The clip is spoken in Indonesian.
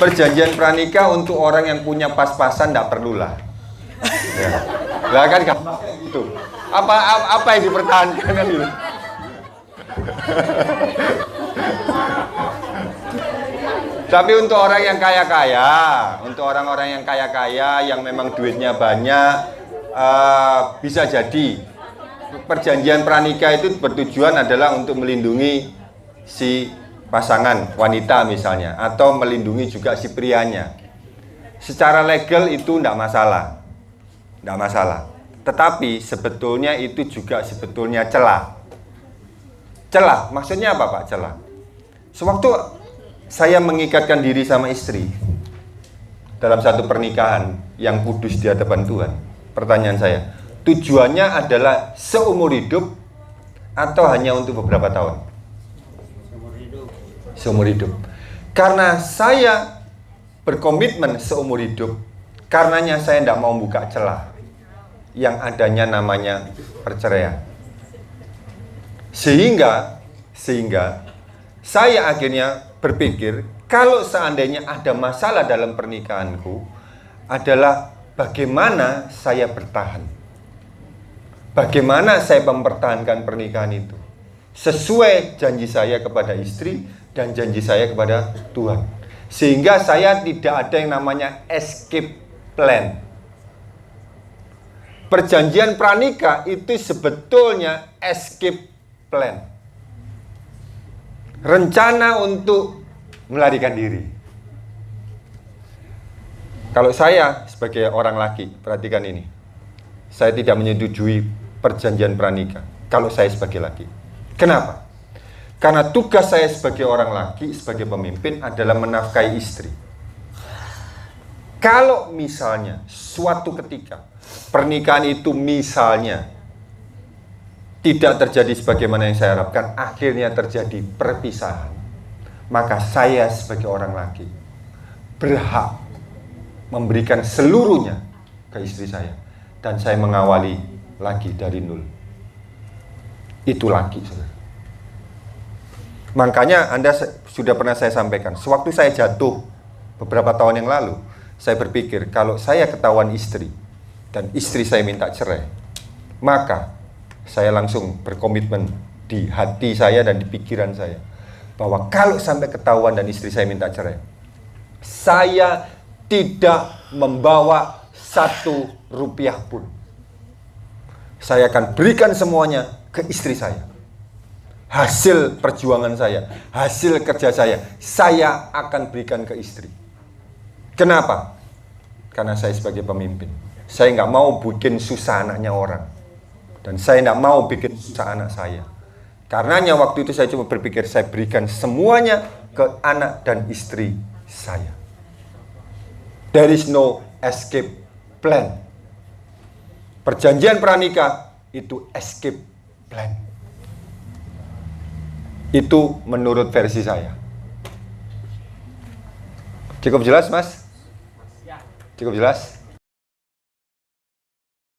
Perjanjian pranikah untuk orang yang punya pas-pasan tidak perlulah. Ya. Lah kan gampang gitu. Apa yang dipertahankan kan gitu. Tapi untuk orang yang kaya-kaya, untuk orang-orang yang kaya-kaya yang memang duitnya banyak, bisa jadi perjanjian pranikah itu bertujuan adalah untuk melindungi si pasangan wanita misalnya, atau melindungi juga si prianya. Secara legal itu tidak masalah, tidak masalah. Tetapi sebetulnya itu juga sebetulnya celah. Celah, maksudnya apa Pak celah? Sewaktu saya mengikatkan diri sama istri dalam satu pernikahan yang kudus di hadapan Tuhan, pertanyaan saya, tujuannya adalah seumur hidup atau hanya untuk beberapa tahun? Seumur hidup. Karena saya berkomitmen seumur hidup, karenanya saya tidak mau buka celah yang adanya namanya perceraian. Sehingga saya akhirnya berpikir, kalau seandainya ada masalah dalam pernikahanku, adalah bagaimana saya bertahan. Bagaimana saya mempertahankan pernikahan itu sesuai janji saya kepada istri dan janji saya kepada Tuhan. Sehingga saya tidak ada yang namanya escape plan. Perjanjian pranikah itu sebetulnya escape plan. Rencana untuk melarikan diri. Kalau saya sebagai orang laki, perhatikan ini. Saya tidak menyetujui perjanjian pranikah kalau saya sebagai laki. Kenapa? Karena tugas saya sebagai orang laki, sebagai pemimpin adalah menafkahi istri. Kalau misalnya suatu ketika pernikahan itu misalnya tidak terjadi sebagaimana yang saya harapkan, akhirnya terjadi perpisahan, maka saya sebagai orang laki berhak memberikan seluruhnya ke istri saya, dan saya mengawali lagi dari nol. Itu laki, saudara. Makanya Anda sudah pernah saya sampaikan, sewaktu saya jatuh beberapa tahun yang lalu, saya berpikir kalau saya ketahuan istri dan istri saya minta cerai, maka saya langsung berkomitmen di hati saya dan di pikiran saya bahwa kalau sampai ketahuan dan istri saya minta cerai, saya tidak membawa 1 rupiah pun. Saya akan berikan semuanya ke istri saya. Hasil perjuangan saya, hasil kerja saya akan berikan ke istri. Kenapa? Karena saya sebagai pemimpin, saya nggak mau bikin susah anaknya orang, dan saya nggak mau bikin susah anak saya. Karenanya waktu itu saya cuma berpikir, saya berikan semuanya ke anak dan istri saya. There is no escape plan. Perjanjian pranikah itu escape plan. Itu menurut versi saya. Cukup jelas, Mas? Cukup jelas?